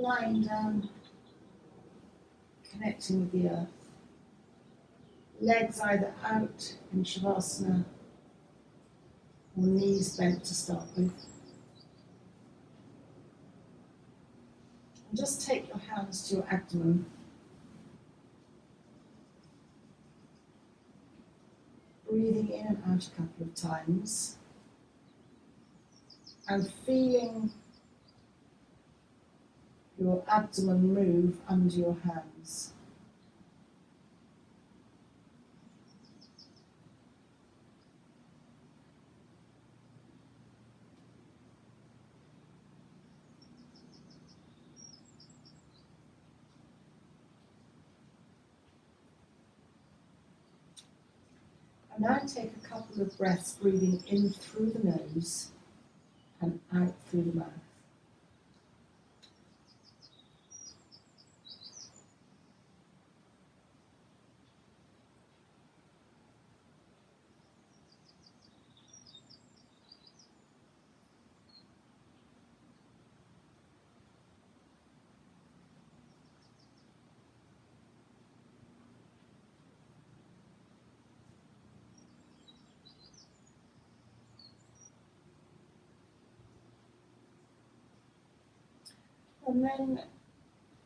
lying down, connecting with the earth. Legs either out in Shavasana or knees bent to start with. And just take your hands to your abdomen. Breathing in and out a couple of times. And feeling your abdomen move under your hands. And now take a couple of breaths, breathing in through the nose and out through the mouth. And then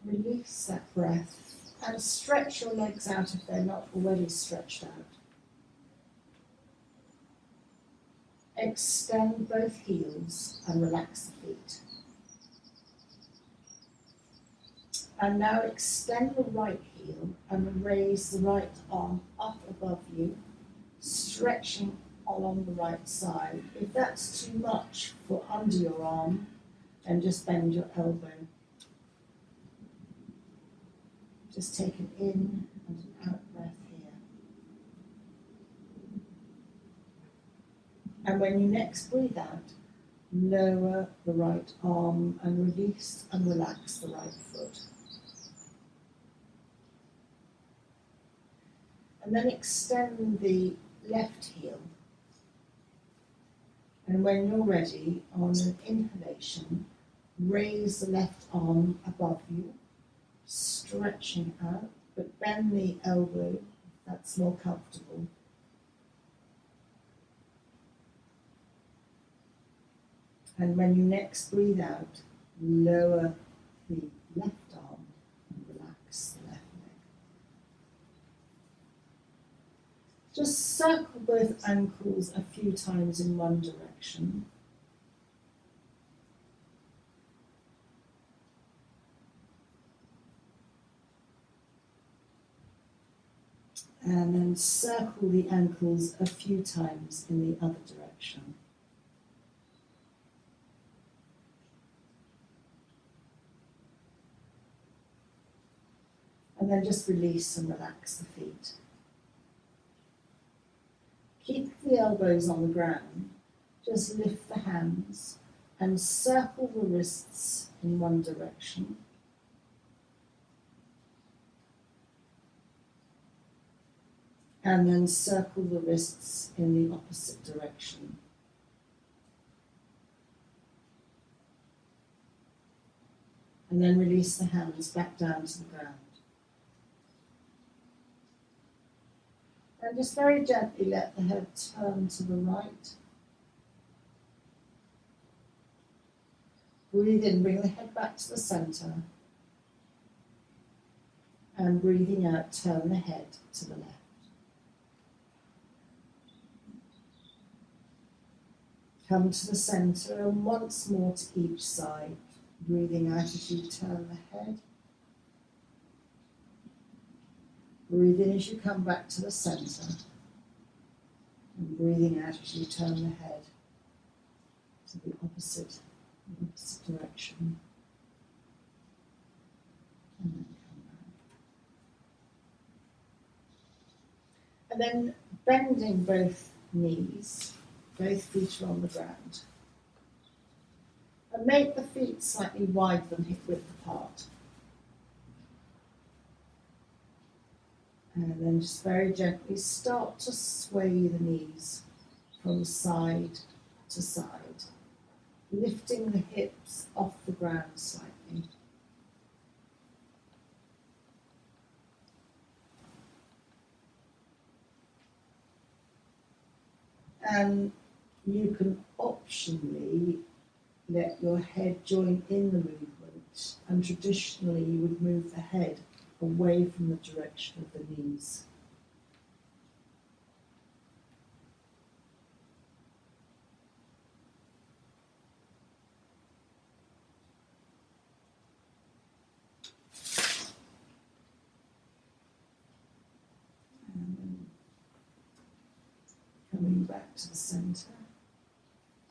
release that breath and stretch your legs out if they're not already stretched out. Extend both heels and relax the feet. And now extend the right heel and raise the right arm up above you, stretching along the right side. If that's too much for under your arm, then just bend your elbow. Just take an in and an out breath here. And when you next breathe out, lower the right arm and release and relax the right foot. And then extend the left heel. And when you're ready, on an inhalation, raise the left arm above you, stretching out, but bend the elbow if that's more comfortable. And when you next breathe out, lower the left arm and relax the left leg. Just circle both ankles a few times in one direction. And then circle the ankles a few times in the other direction. And then just release and relax the feet. Keep the elbows on the ground. Just lift the hands and circle the wrists in one direction. And then circle the wrists in the opposite direction. And then release the hands back down to the ground. And just very gently let the head turn to the right. Breathe in, bring the head back to the center. And breathing out, turn the head to the left. Come to the center and once more to each side. Breathing out as you turn the head. Breathe in as you come back to the center. And breathing out as you turn the head to the opposite direction. And then come back. And then bending both knees, both feet are on the ground. And make the feet slightly wider than hip width apart. And then just very gently start to sway the knees from side to side, lifting the hips off the ground slightly. And you can optionally let your head join in the movement, and traditionally you would move the head away from the direction of the knees. And then coming back to the centre.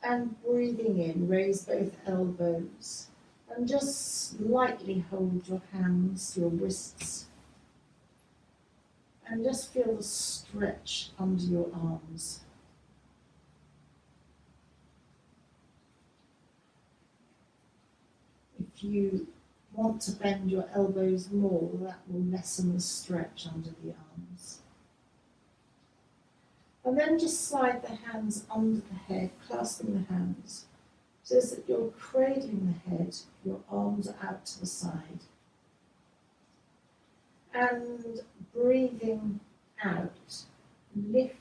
And breathing in, raise both elbows and just lightly hold your hands, your wrists, and just feel the stretch under your arms. If you want to bend your elbows more, that will lessen the stretch under the arms. And then just slide the hands under the head, clasping the hands, so that you're cradling the head, your arms are out to the side. And breathing out, lift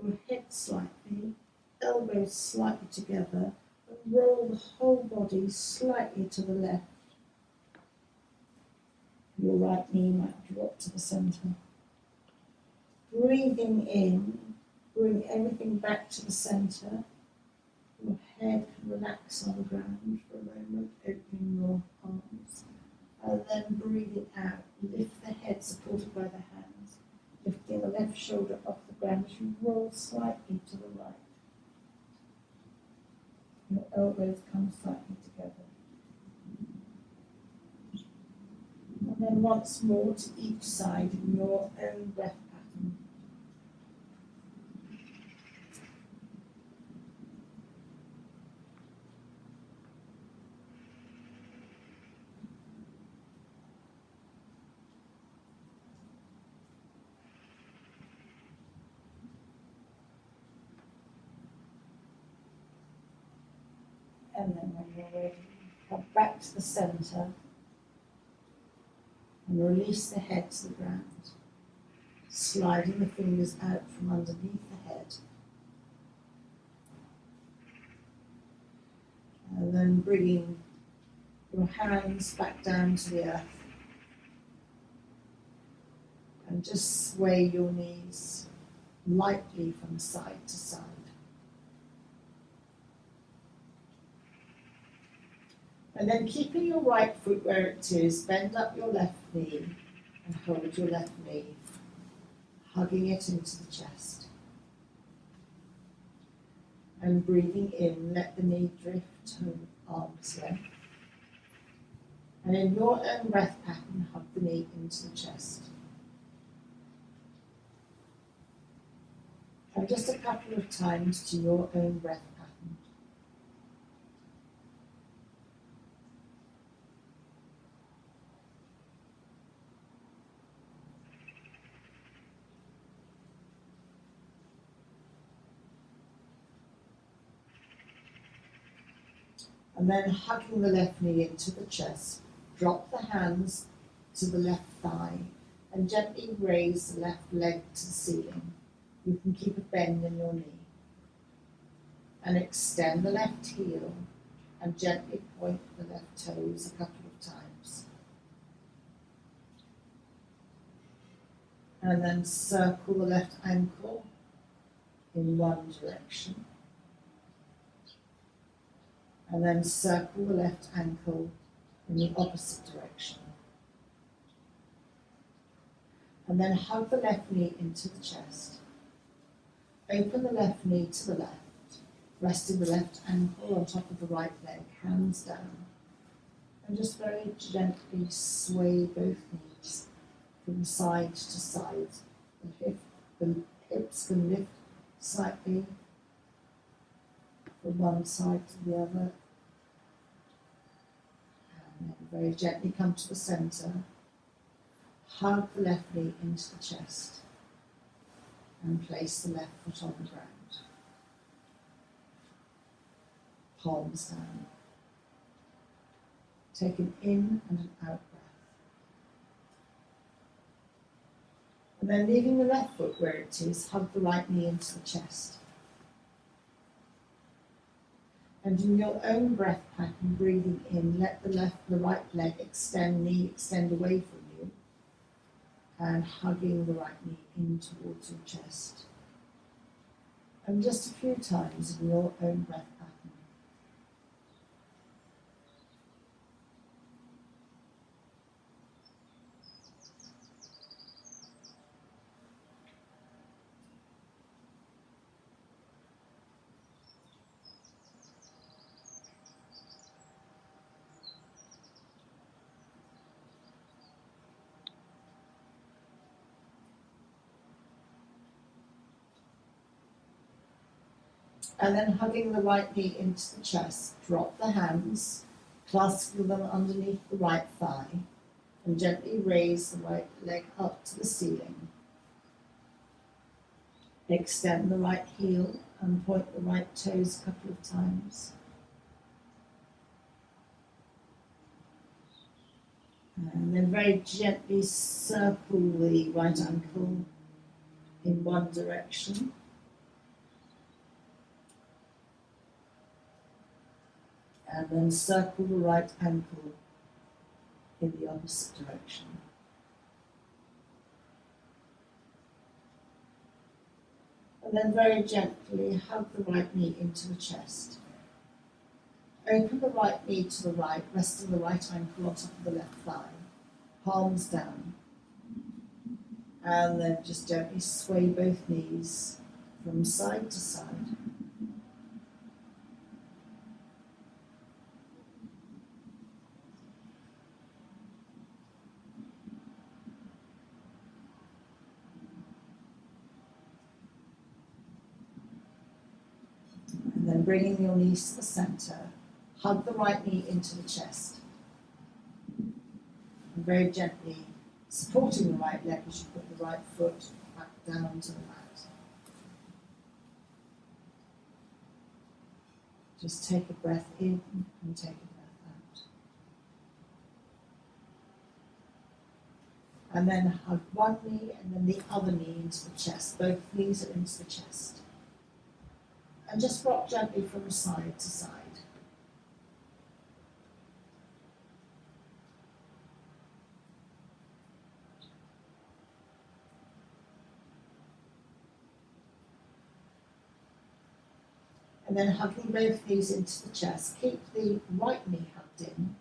your head slightly, elbows slightly together, and roll the whole body slightly to the left. Your right knee might drop to the centre. Breathing in, bring everything back to the centre. Your head can relax on the ground for a moment, opening your arms. And then breathing out, lift the head supported by the hands, lifting the left shoulder off the ground as you roll slightly to the right. Your elbows come slightly together. And then once more to each side in your own breath pattern. And then when you're ready, come back to the centre and release the head to the ground, sliding the fingers out from underneath the head. And then bringing your hands back down to the earth. And just sway your knees lightly from side to side. And then keeping your right foot where it is, bend up your left knee and hold your left knee, hugging it into the chest. And breathing in, let the knee drift to arm's length. And in your own breath pattern, hug the knee into the chest. And just a couple of times to your own breath pattern. And then hugging the left knee into the chest, drop the hands to the left thigh and gently raise the left leg to the ceiling. You can keep a bend in your knee. And extend the left heel and gently point the left toes a couple of times. And then circle the left ankle in one direction. And then circle the left ankle in the opposite direction. And then hug the left knee into the chest. Open the left knee to the left, resting the left ankle on top of the right leg, hands down. And just very gently sway both knees from side to side. The hips can lift slightly from one side to the other. And then very gently come to the centre. Hug the left knee into the chest. And place the left foot on the ground. Palms down. Take an in and an out breath. And then leaving the left foot where it is, hug the right knee into the chest. And in your own breath pattern, breathing in, let the right leg extend, knee extend away from you, and hugging the right knee in towards your chest. And just a few times in your own breath pattern. And then hugging the right knee into the chest, drop the hands, clasping them underneath the right thigh, and gently raise the right leg up to the ceiling. Extend the right heel and point the right toes a couple of times. And then very gently circle the right ankle in one direction. And then circle the right ankle in the opposite direction. And then very gently hug the right knee into the chest. Open the right knee to the right, resting the right ankle on top of the left thigh, palms down. And then just gently sway both knees from side to side. And then bringing your knees to the center, hug the right knee into the chest. And very gently supporting the right leg as you put the right foot back down to the mat. Just take a breath in and take a breath out. And then hug one knee and then the other knee into the chest. Both knees are into the chest. And just rock gently from side to side. And then hugging both knees into the chest. Keep the right knee hugged in.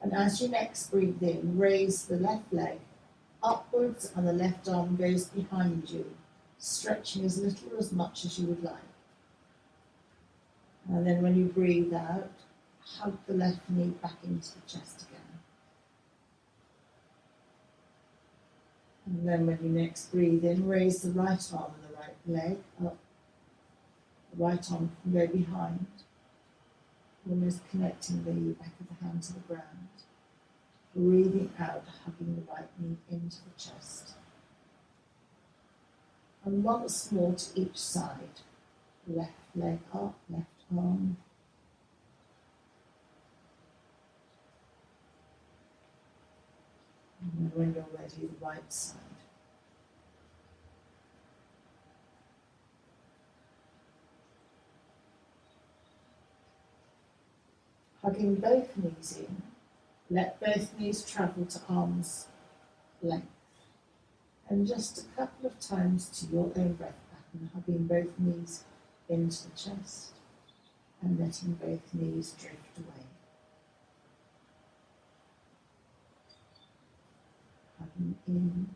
And as you next breathe in, raise the left leg upwards and the left arm goes behind you, stretching as little or as much as you would like. And then when you breathe out, hug the left knee back into the chest again. And then when you next breathe in, raise the right arm and the right leg up. The right arm can go behind, almost connecting the back of the hand to the ground. Breathing out, hugging the right knee into the chest. And once more to each side. Left leg up, left arm. And then when you're ready, the right side. Hugging both knees in. Let both knees travel to arm's length. And just a couple of times to your own breath pattern, hugging both knees into the chest and letting both knees drift away. Hugging in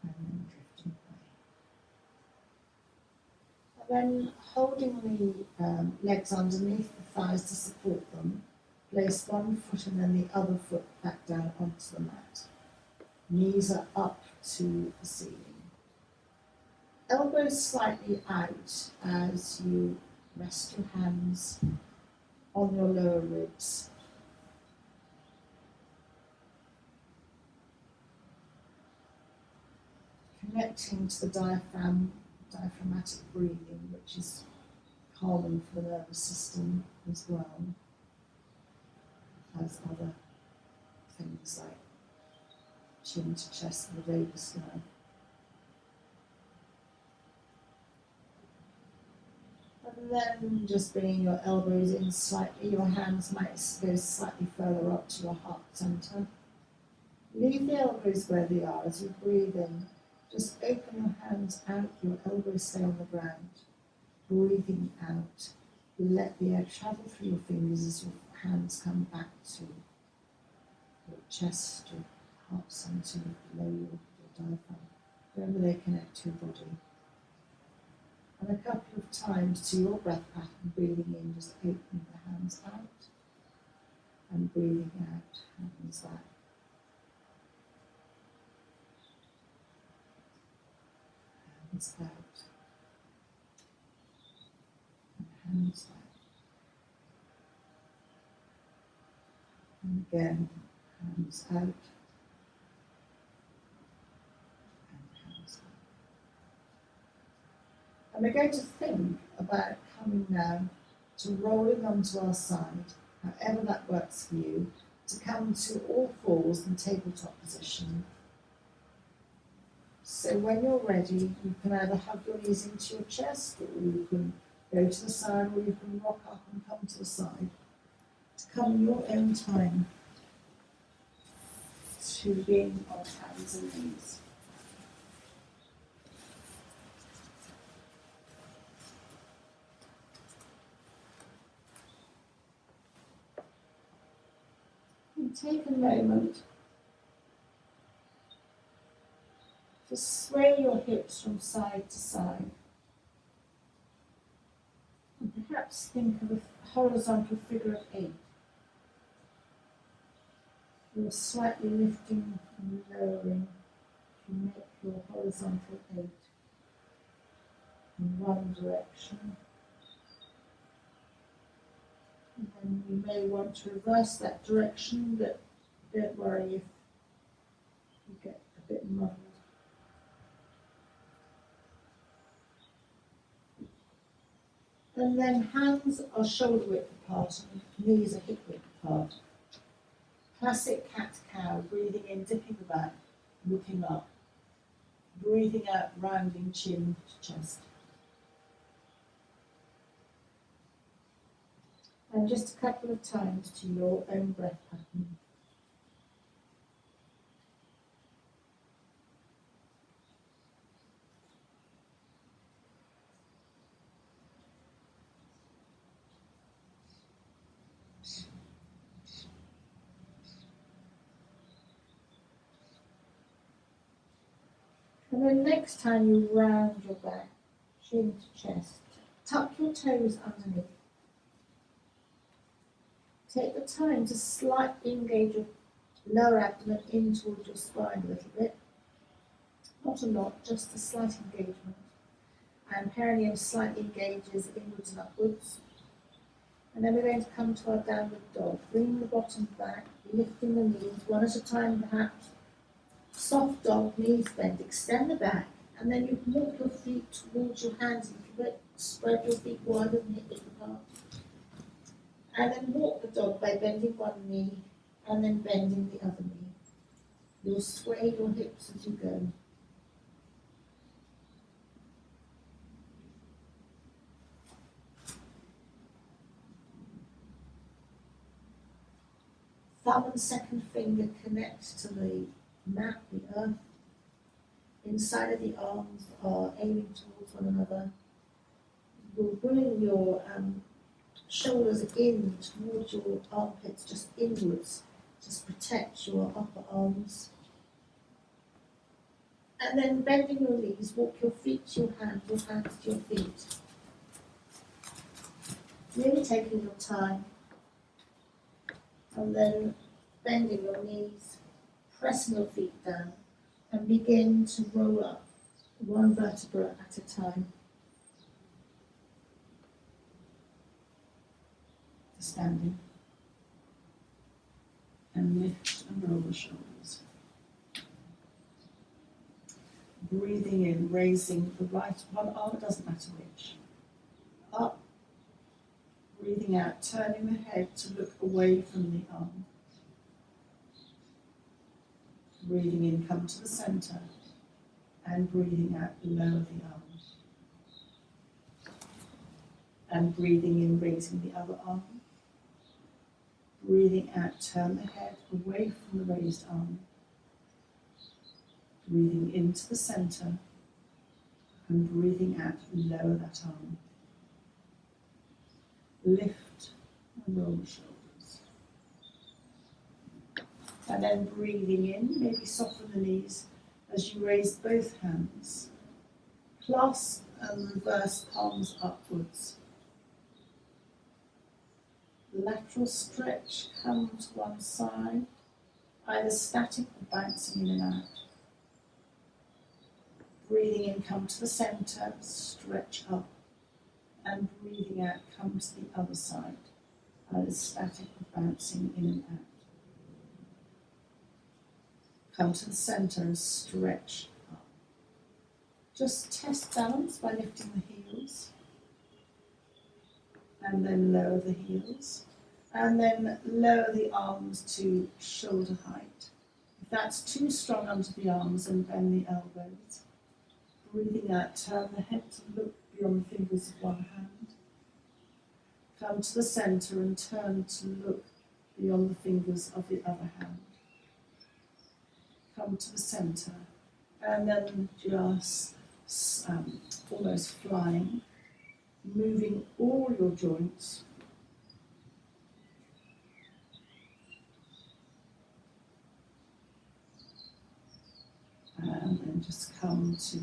and then drifting away. And then holding the legs underneath the thighs to support them, place one foot and then the other foot back down onto the mat. Knees are up to the ceiling. Elbows slightly out as you rest your hands on your lower ribs. Connecting to the diaphragmatic breathing, which is calming for the nervous system as well as other things like chin to chest and the vagus nerve. And then just bringing your elbows in slightly, your hands might go slightly further up to your heart center. Leave the elbows where they are as you breathe in. Just open your hands out, your elbows stay on the ground. Breathing out, let the air travel through your fingers as your hands come back to your chest, your heart center, below your diaphragm, wherever they connect to your body. And a couple of times to your breath pattern, breathing in, just opening the hands out, and breathing out, hands back. Hands out, and hands back. And again, hands out, and hands back. And we're going to think about coming now to rolling onto our side, however that works for you, to come to all fours in tabletop position. So when you're ready, you can either hug your knees into your chest, or you can go to the side, or you can rock up and come to the side. To come in your own time to being on hands and knees. And take a moment to sway your hips from side to side. And perhaps think of a horizontal figure of 8. You're slightly lifting and lowering to make your horizontal 8 in one direction. And then you may want to reverse that direction, but don't worry if you get a bit muddled. And then hands are shoulder width apart and knees are hip width apart. Classic cat-cow, breathing in, dipping the back, looking up. Breathing out, rounding chin to chest. And just a couple of times to your own breath pattern. And then next time you round your back, chin to chest, tuck your toes underneath. Take the time to slightly engage your lower abdomen in towards your spine a little bit. Not a lot, just a slight engagement. And perineum slightly engages inwards and upwards. And then we're going to come to our downward dog. Bring the bottom back, lifting the knees, one at a time perhaps. Soft dog, knees bent, extend the back, and then you can walk your feet towards your hands a little bit, spread your feet wider than hip width apart. And then walk the dog by bending one knee and then bending the other knee. You'll sway your hips as you go. Thumb and second finger connect to the mat, the earth. Inside of the arms are aiming towards one another. You'll bring your shoulders in towards your armpits, just inwards. Just protect your upper arms. And then bending your knees, walk your feet to your hands to your feet. Really taking your time. And then bending your knees, pressing your feet down, and begin to roll up one vertebra at a time. Standing. And lift and roll the shoulders. Breathing in, raising the right one arm, it doesn't matter which. Up. Breathing out, turning the head to look away from the arm. Breathing in, come to the center. And breathing out, lower the arms. And breathing in, raising the other arm. Breathing out, turn the head away from the raised arm. Breathing into the center. And breathing out, lower that arm. Lift and roll the shoulders. And then breathing in, maybe soften the knees as you raise both hands. Clasp and reverse palms upwards. Lateral stretch, come to one side, either static or bouncing in and out. Breathing in, come to the center, stretch up. And breathing out, come to the other side, either static or bouncing in and out. Come to the center and stretch up. Just test balance by lifting the heels. And then lower the heels. And then lower the arms to shoulder height. If that's too strong under the arms, then bend the elbows. Breathing out, turn the head to look beyond the fingers of one hand. Come to the center and turn to look beyond the fingers of the other hand. Come to the center. And then just almost flying, moving all your joints. And then just come to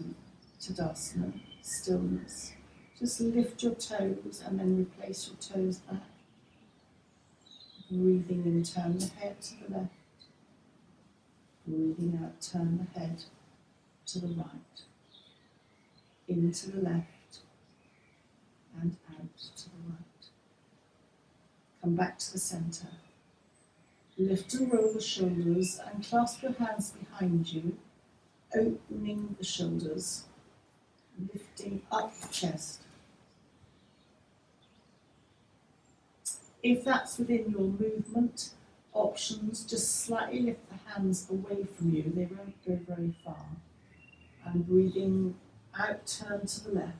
Tadasana, stillness. Just lift your toes and then replace your toes back. Breathing in, turn the head to the left. Breathing out, turn the head to the right. Into the left and out to the right. Come back to the center. Lift and roll the shoulders and clasp your hands behind you, opening the shoulders, lifting up the chest. If that's within your movement options, just slightly lift the hands away from you. They won't go very far. And breathing out, turn to the left.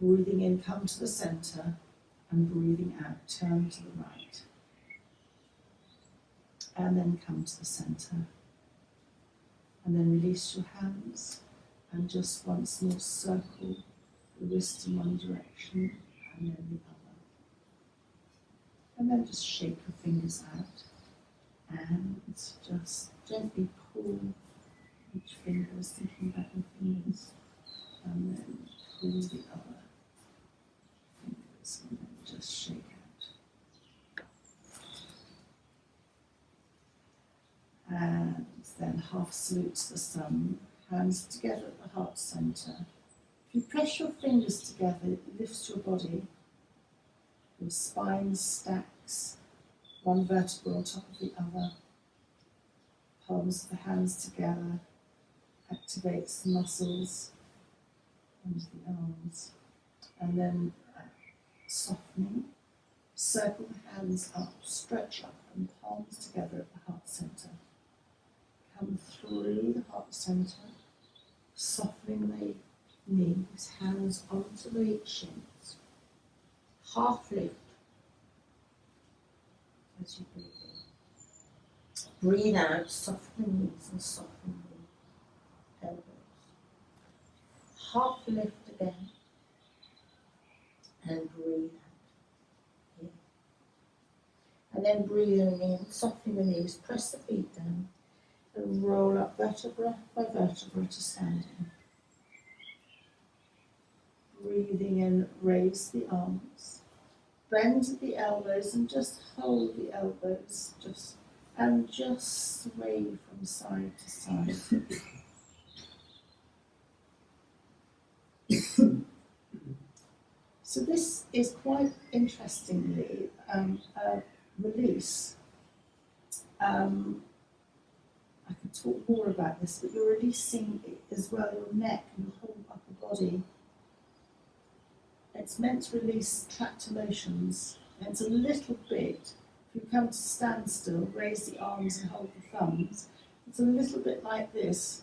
Breathing in, come to the center. And breathing out, turn to the right. And then come to the center. And then release your hands. And just once more circle the wrist in one direction and then the other. And then just shake your fingers out and just gently pull each finger, thinking about your fingers, and then pull the other fingers and then just shake out. And then half salute to the sun, hands together at the heart center. If you press your fingers together, it lifts your body. Your spine stacks, one vertebra on top of the other. Palms of the hands together, activates the muscles under the arms. And then softening, circle the hands up, stretch up, and palms together at the heart center. Come through the heart center, softening the knees, hands onto the shins. Half lift as you breathe in. Breathe out, soften the knees and soften the elbows. Half lift again and breathe out. Here. And then breathing in, softening the knees, press the feet down and roll up vertebra by vertebra to standing. Breathing in, raise the arms. Bend the elbows and just hold the elbows, just sway from side to side. So this is quite interestingly a release. I could talk more about this, but you're releasing as well your neck and your whole upper body. It's meant to release trapped emotions. And it's a little bit, if you come to standstill, raise the arms and hold the thumbs, it's a little bit like this,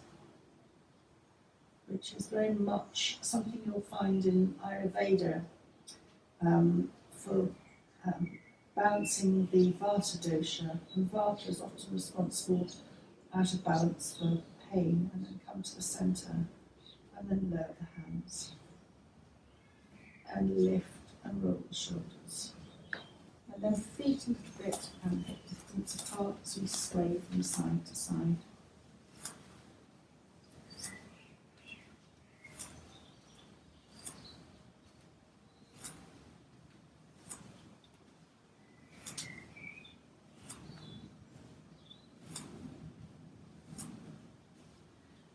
which is very much something you'll find in Ayurveda, for balancing the Vata dosha. And Vata is often responsible out of balance for pain, and then come to the centre and then lower the hands and lift and roll the shoulders. And then feet a little bit and hip distance apart as we sway from side to side.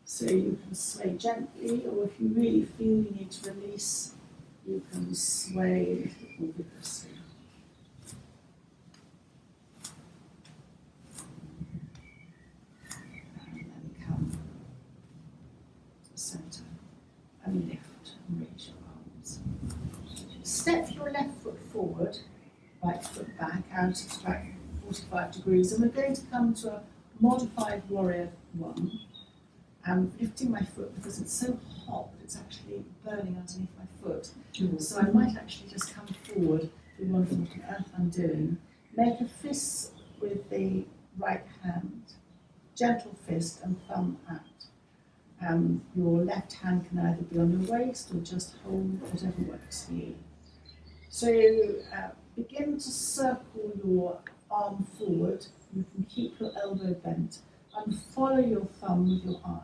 So you can sway gently, or if you really feel you need to release, you can sway a little more vigorously. And then come to the centre and lift and raise your arms. Step your left foot forward, right foot back, out at about 45 degrees, and we're going to come to a modified warrior one. I'm lifting my foot because it's so hot that it's actually burning underneath my foot. So I might actually just come forward, be wondering what on earth I'm doing. Make a fist with the right hand, gentle fist and thumb out. Your left hand can either be on your waist or just hold whatever works for you. So begin to circle your arm forward. You can keep your elbow bent and follow your thumb with your eyes.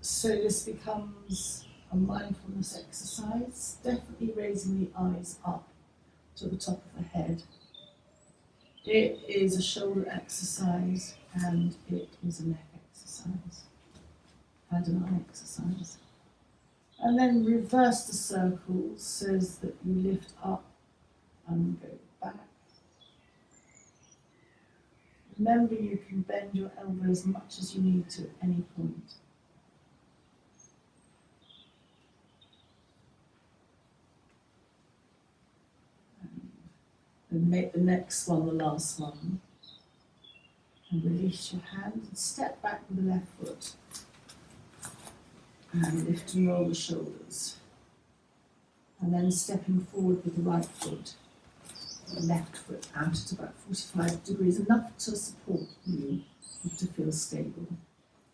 So this becomes a mindfulness exercise, definitely raising the eyes up to the top of the head. It is a shoulder exercise and it is a neck exercise and an eye exercise. And then reverse the circle so that you lift up and go back. Remember, you can bend your elbow as much as you need to at any point. And make the next one the last one. And release your hand and step back with the left foot. And lift and roll the shoulders. And then stepping forward with the right foot. The left foot out at about 45 degrees, enough to support you and to feel stable.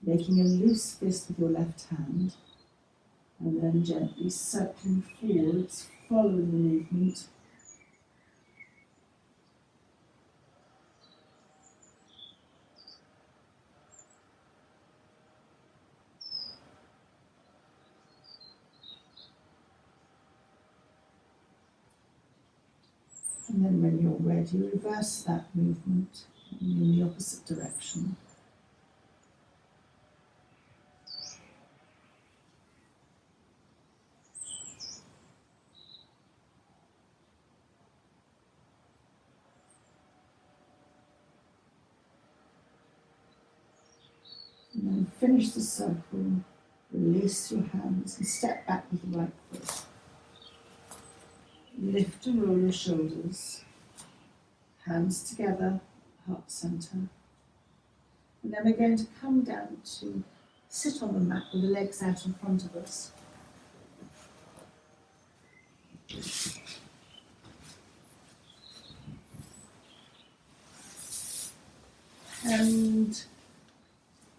Making a loose fist with your left hand, and then gently circling forwards, following the movement. And then when you're ready, reverse that movement in the opposite direction. And then finish the circle, release your hands and step back with the right foot. Lift and roll your shoulders, hands together, heart centre. And then we're going to come down to sit on the mat with the legs out in front of us. And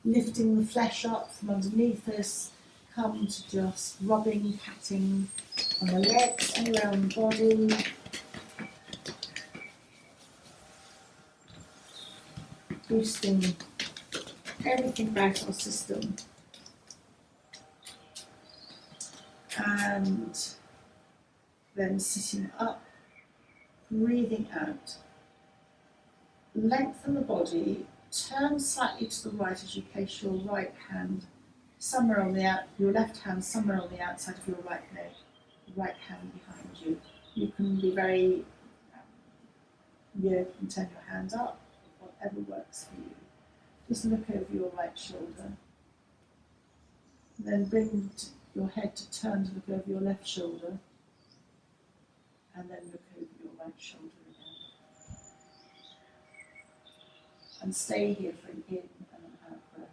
lifting the flesh up from underneath us, come to just rubbing, patting on the legs and around the body. Boosting everything about our system. And then sitting up, breathing out. Lengthen the body, turn slightly to the right as you place your right hand somewhere on the your left hand somewhere on the outside of your right leg, right hand behind you. You can be very, you can turn your hand up, whatever works for you. Just look over your right shoulder. Then bring your head to turn to look over your left shoulder. And then look over your right shoulder again. And stay here for an in and an out breath.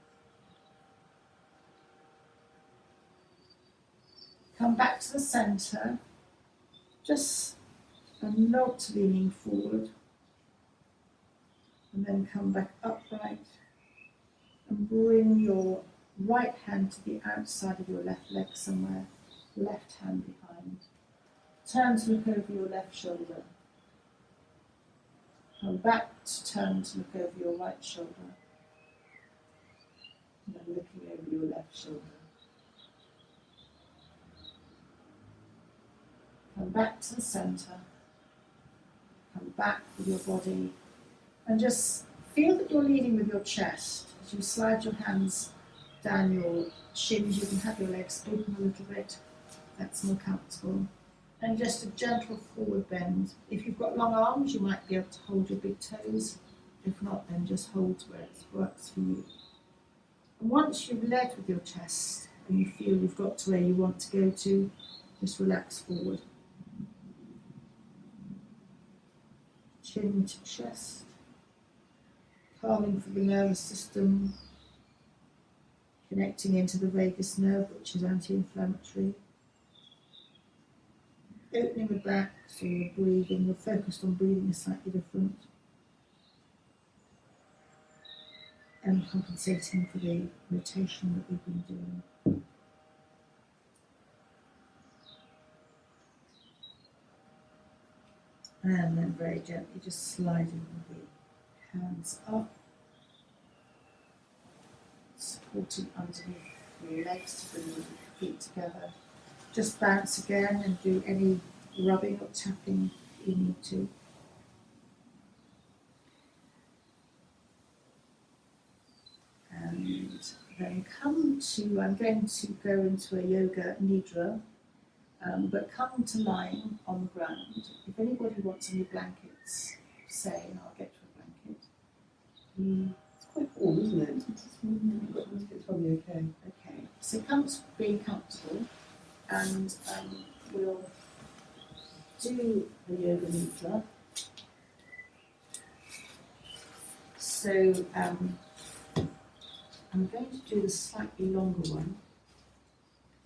Come back to the centre. Just a nod to leaning forward, and then come back upright and bring your right hand to the outside of your left leg somewhere, left hand behind. Turn to look over your left shoulder. Come back to turn to look over your right shoulder. And then looking over your left shoulder. Come back to the centre. Come back with your body. And just feel that you're leading with your chest. As you slide your hands down your shins, you can have your legs open a little bit. That's more comfortable. And just a gentle forward bend. If you've got long arms, you might be able to hold your big toes. If not, then just hold where it works for you. And once you've led with your chest and you feel you've got to where you want to go to, just relax forward. Chin to chest. Calming for the nervous system. Connecting into the vagus nerve, which is anti-inflammatory. Opening the back, so you're breathing, you're focused on breathing is slightly different. And compensating for the rotation that we've been doing. And then very gently just sliding the hands up, supporting underneath your legs to bring your feet together. Just bounce again and do any rubbing or tapping you need to. And then come to, I'm going to go into a yoga Nidra, but come to lying on the ground. If anybody wants any blankets, say, and I'll get you a blanket. It's quite warm, isn't it? It's probably okay. Okay, so come to being comfortable, and we'll do the yoga nidra. So I'm going to do the slightly longer one.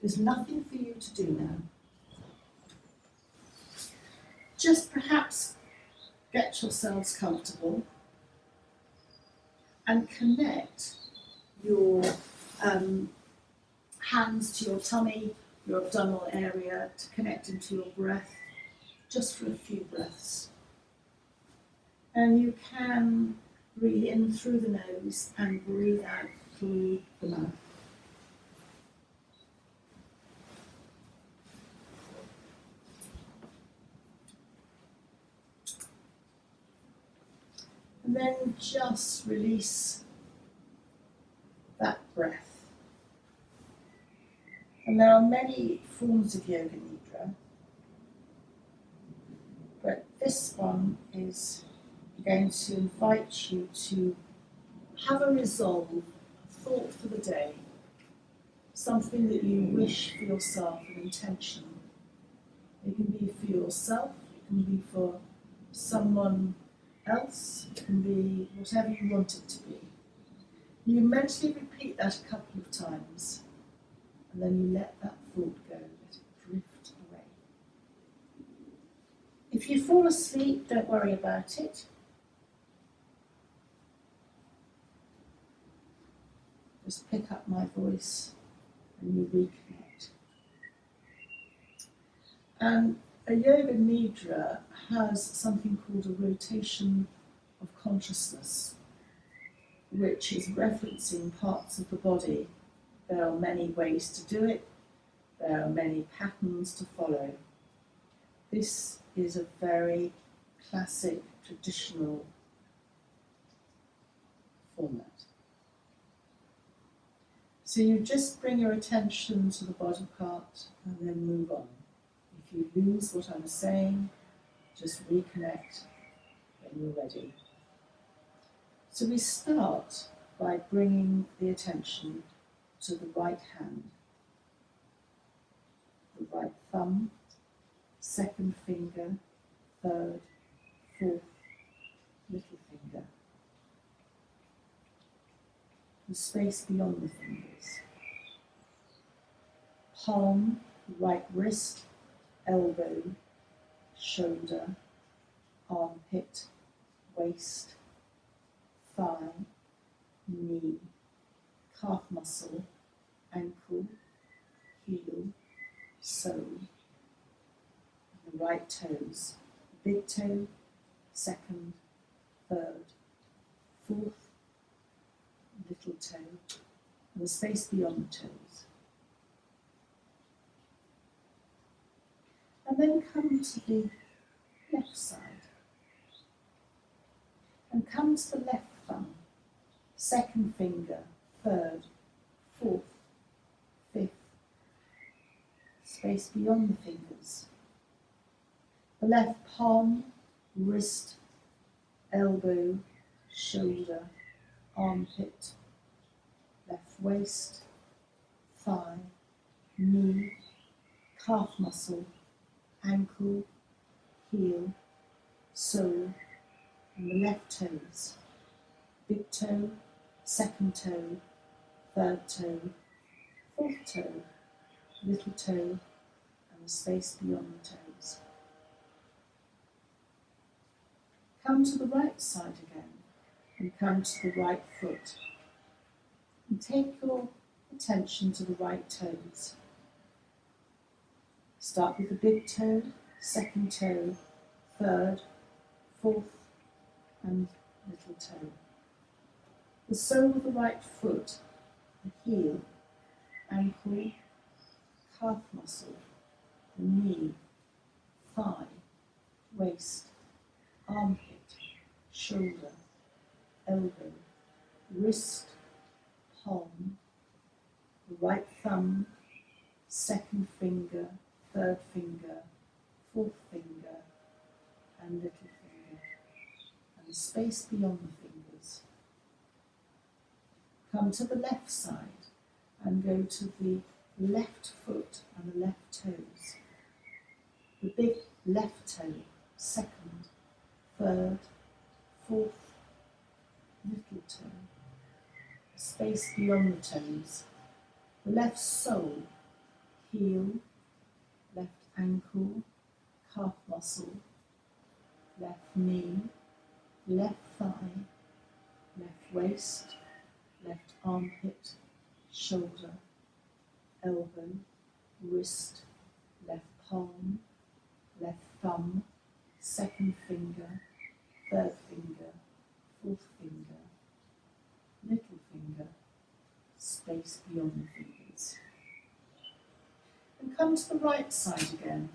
There's nothing for you to do now. Just perhaps get yourselves comfortable and connect your hands to your tummy, your abdominal area, to connect into your breath, just for a few breaths. And you can breathe in through the nose and breathe out through the mouth. And then just release that breath. And there are many forms of yoga nidra, but this one is going to invite you to have a resolve, a thought for the day, something that you wish for yourself, an intention. It can be for yourself, it can be for someone else, it can be whatever you want it to be. You mentally repeat that a couple of times, and then you let that thought go, let it drift away. If you fall asleep, don't worry about it. Just pick up my voice and you reconnect. A yoga nidra has something called a rotation of consciousness, which is referencing parts of the body. There are many ways to do it. There are many patterns to follow. This is a very classic, traditional format. So you just bring your attention to the body part and then move on. If you lose what I'm saying, just reconnect when you're ready. So we start by bringing the attention to the right hand, the right thumb, second finger, third, fourth, little finger. The space beyond the fingers. Palm, right wrist, elbow, shoulder, armpit, waist, thigh, knee, calf muscle, ankle, heel, sole, the right toes, big toe, second, third, fourth, little toe, and the space beyond the toes. And then come to the left side. And come to the left thumb, second finger, third, fourth, fifth, space beyond the fingers. The left palm, wrist, elbow, shoulder, armpit, left waist, thigh, knee, calf muscle, ankle, heel, sole, and the left toes, big toe, second toe, third toe, fourth toe, little toe, and the space beyond the toes. Come to the right side again, and come to the right foot. And take your attention to the right toes. Start with the big toe, second toe, third, fourth, and little toe. The sole of the right foot, the heel, ankle, calf muscle, the knee, thigh, waist, armpit, shoulder, elbow, wrist, palm, the right thumb, second finger, third finger, fourth finger, and little finger, and the space beyond the fingers. Come to the left side and go to the left foot and the left toes. The big left toe, second, third, fourth, little toe, space beyond the toes. The left sole, heel, left ankle, calf muscle, left knee, left thigh, left waist, left armpit, shoulder, elbow, wrist, left palm, left thumb, second finger, third finger, fourth finger, little finger, space beyond the fingers. And come to the right side again.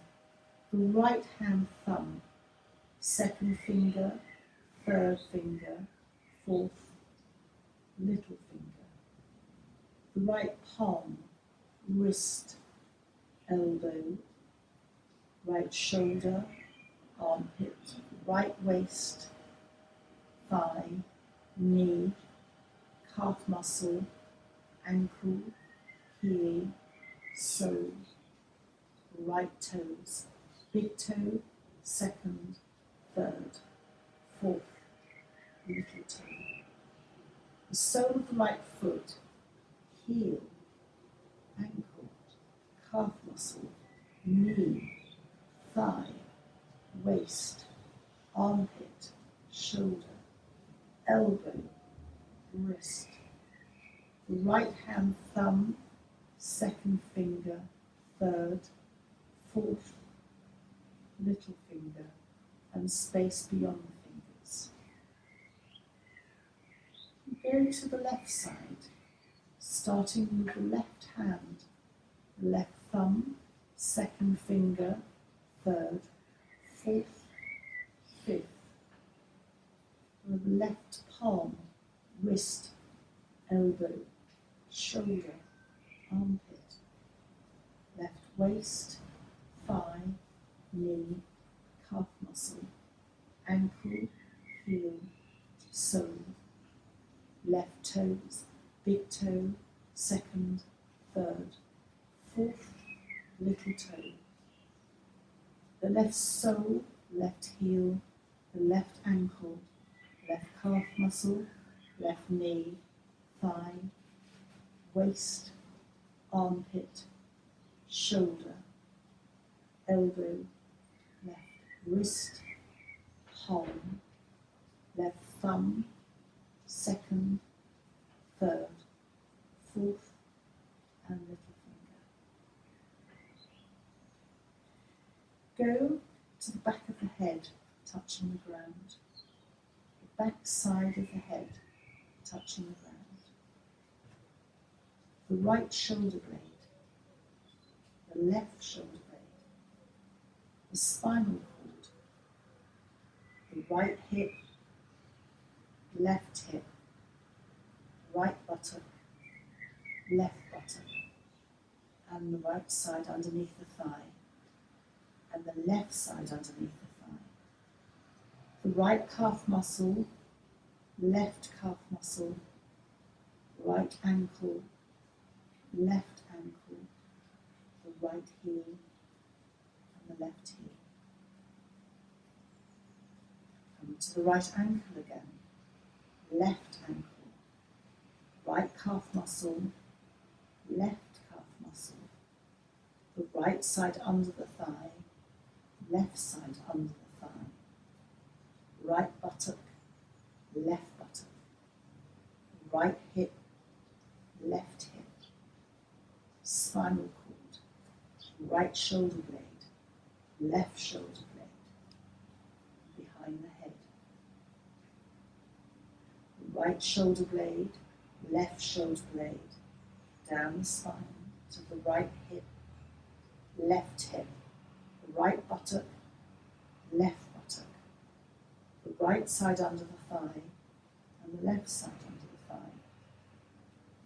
The right hand thumb, second finger, third finger, fourth, little finger. The right palm, wrist, elbow, right shoulder, armpit, right waist, thigh, knee, calf muscle, ankle, heel, sole, right toes, big toe, second, third, fourth, little toe. The sole of the right foot, heel, ankle, calf muscle, knee, thigh, waist, armpit, shoulder, elbow, wrist. The right hand thumb, second finger, third, fourth, little finger, and space beyond the fingers. Go to the left side, starting with the left hand, left thumb, second finger, third, fourth, fifth. With the left palm, wrist, elbow, shoulder, armpit, left waist, thigh, knee, calf muscle, ankle, heel, sole, left toes, big toe, second, third, fourth, little toe. The left sole, left heel, the left ankle, left calf muscle, left knee, thigh, waist, armpit, shoulder, elbow, left wrist, palm, left thumb, second, third, fourth, and little finger. Go to the back of the head, touching the ground. The back side of the head, touching the ground. The right shoulder blade, the left shoulder blade, the spinal cord, the right hip, left hip, right buttock, left buttock, and the right side underneath the thigh, and the left side underneath the thigh. The right calf muscle, left calf muscle, right ankle, left ankle, the right heel, and the left heel. Come to the right ankle again, left ankle, right calf muscle, left calf muscle, the right side under the thigh, left side under the thigh, right buttock, left buttock, right hip, left hip, spinal cord, right shoulder blade, left shoulder blade, behind the head. Right shoulder blade, left shoulder blade, down the spine to the right hip, left hip, the right buttock, left buttock, the right side under the thigh, and the left side under the thigh.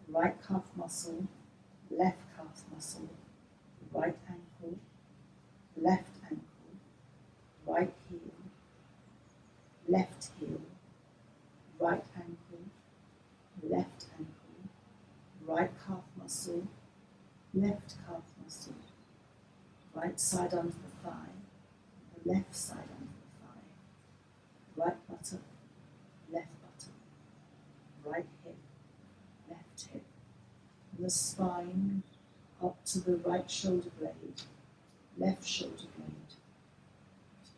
The right calf muscle, left calf muscle, right ankle, left ankle, right heel, left heel, right ankle, left ankle, right calf muscle, left calf muscle, right side under the thigh, the left side under the thigh, right buttock, left buttock, right hip, left hip, and the spine up to the right shoulder blade, left shoulder blade,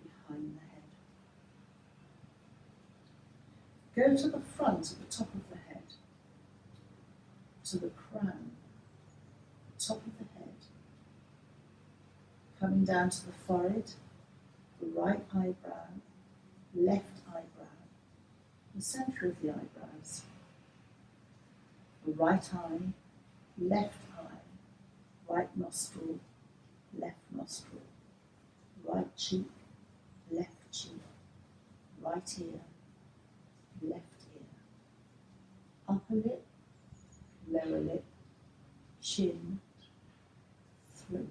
behind the head. Go to the front at the top of the head, to the crown, the top of the head, coming down to the forehead, the right eyebrow, left eyebrow, the centre of the eyebrows, the right eye, left eye, right nostril, left nostril, right cheek, left cheek, right ear, left ear, upper lip, lower lip, chin, throat,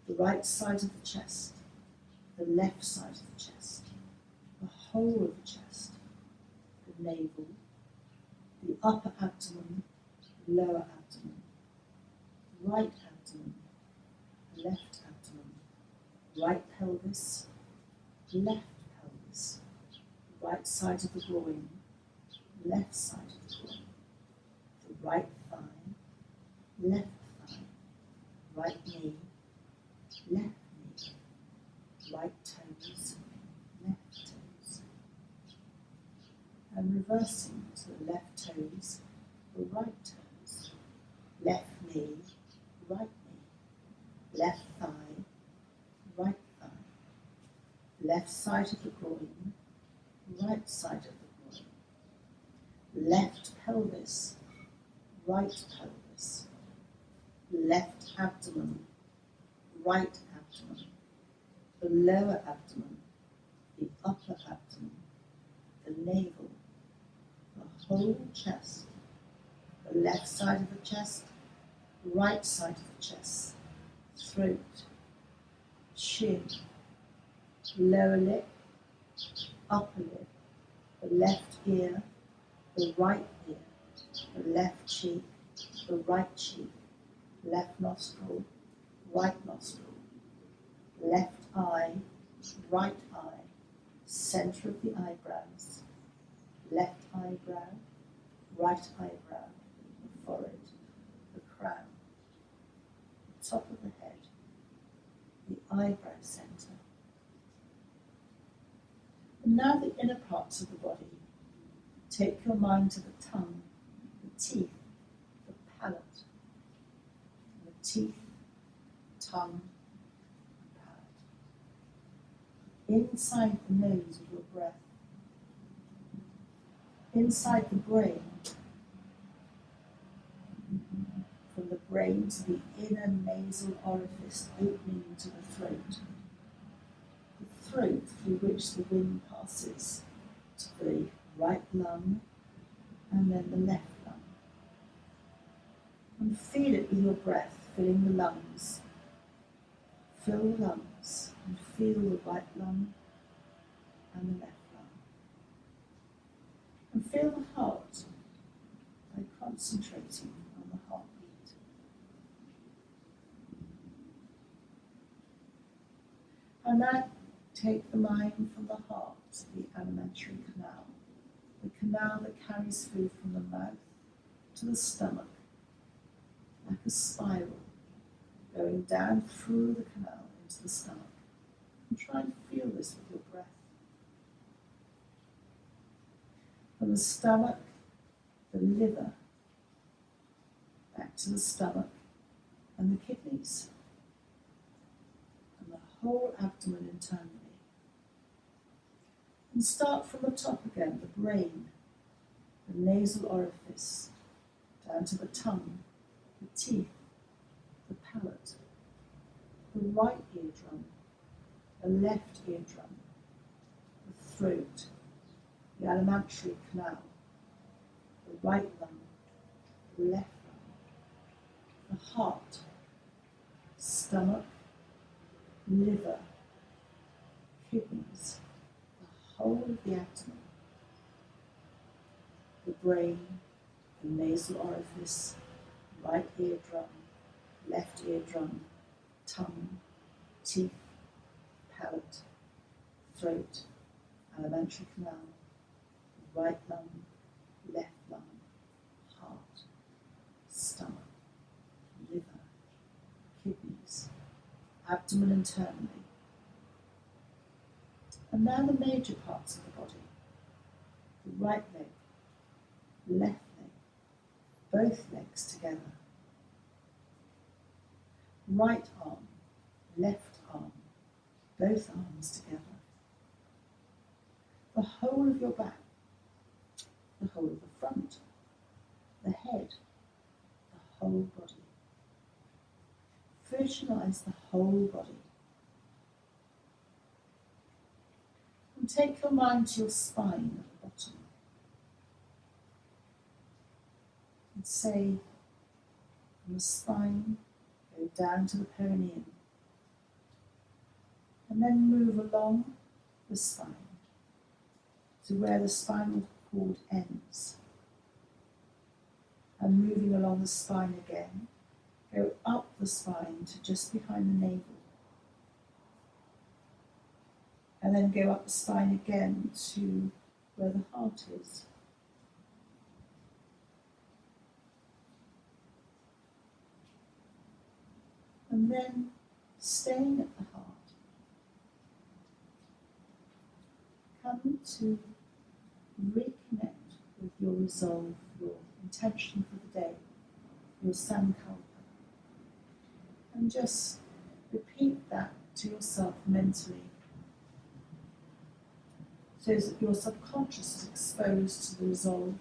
the right side of the chest, the left side of the chest, the whole of the chest, the navel, the upper abdomen, lower abdomen, right abdomen, left abdomen, right pelvis, left pelvis, right side of the groin, left side of the groin, the right thigh, left thigh, right knee, left knee, right toes, left toes, and reversing to the left toes, the right toes, left knee, right knee, left thigh, right thigh, left side of the groin, right side of the groin, left pelvis, right pelvis, left abdomen, right abdomen, the lower abdomen, the upper abdomen, the navel, the whole chest, the left side of the chest, right side of the chest, throat, chin, lower lip, upper lip, the left ear, the right ear, the left cheek, the right cheek, left nostril, right nostril, left eye, right eye, center of the eyebrows, left eyebrow, right eyebrow, the forehead, the crown, the top of the head, the eyebrow center, now the inner parts of the body. Take your mind to the tongue, the teeth, the palate. The teeth, tongue, palate. Inside the nose of your breath. Inside the brain. From the brain to the inner nasal orifice opening into the throat. The throat through which the wind passes to the right lung and then the left lung. And feel it with your breath, filling the lungs. Fill the lungs and feel the right lung and the left lung. And feel the heart by concentrating on the heartbeat. And now take the mind from the heart to the alimentary canal, the canal that carries food from the mouth to the stomach, like a spiral, going down through the canal into the stomach. And try and feel this with your breath. From the stomach, the liver, back to the stomach and the kidneys, and the whole abdomen internally. And start from the top again, the brain, the nasal orifice, down to the tongue, the teeth, the palate, the right eardrum, the left eardrum, the throat, the alimentary canal, the right lung, the left lung, the heart, stomach, liver, kidneys, the whole of the abdomen, the brain, the nasal orifice, right eardrum, left eardrum, tongue, teeth, palate, throat, alimentary canal, right lung, left lung, heart, stomach, liver, kidneys, abdomen internally. And now the major parts of the body. The right leg, left leg, both legs together. Right arm, left arm, both arms together. The whole of your back, the whole of the front, the head, the whole body. Visualize the whole body. And take your mind to your spine at the bottom. And say, from the spine, go down to the perineum. And then move along the spine to where the spinal cord ends. And moving along the spine again, go up the spine to just behind the navel. And then go up the spine again to where the heart is. And then staying at the heart, come to reconnect with your resolve, your intention for the day, your sankalpa. And just repeat that to yourself mentally, so that your subconscious is exposed to the resolve.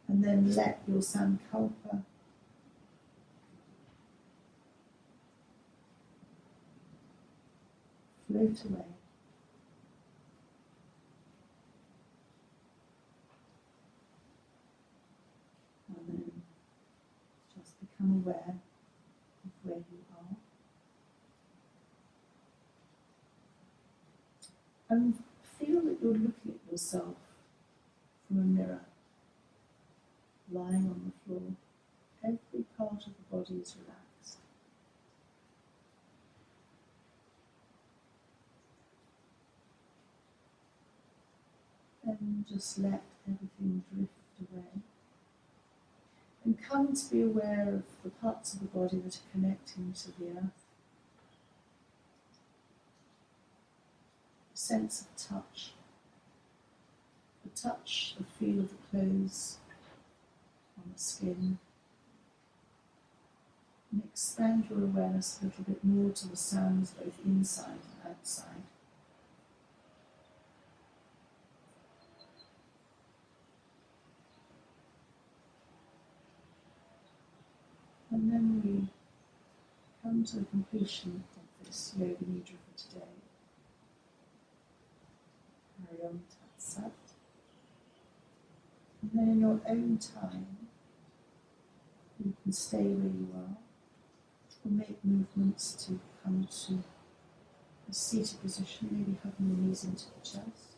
And then let your sankalpa float away. And then just become aware of where you are. And feel that you're looking at yourself from a mirror, lying on the floor. Every part of the body is relaxed. And just let everything drift away. And come to be aware of the parts of the body that are connecting to the earth. sense of touch. The touch, the feel of the clothes on the skin. And expand your awareness a little bit more to the sounds both inside and outside. And then we come to the completion of this Yoga Nidra for today. Carry on Tadasana. And then in your own time, you can stay where you are or make movements to come to a seated position, maybe hugging your knees into the chest.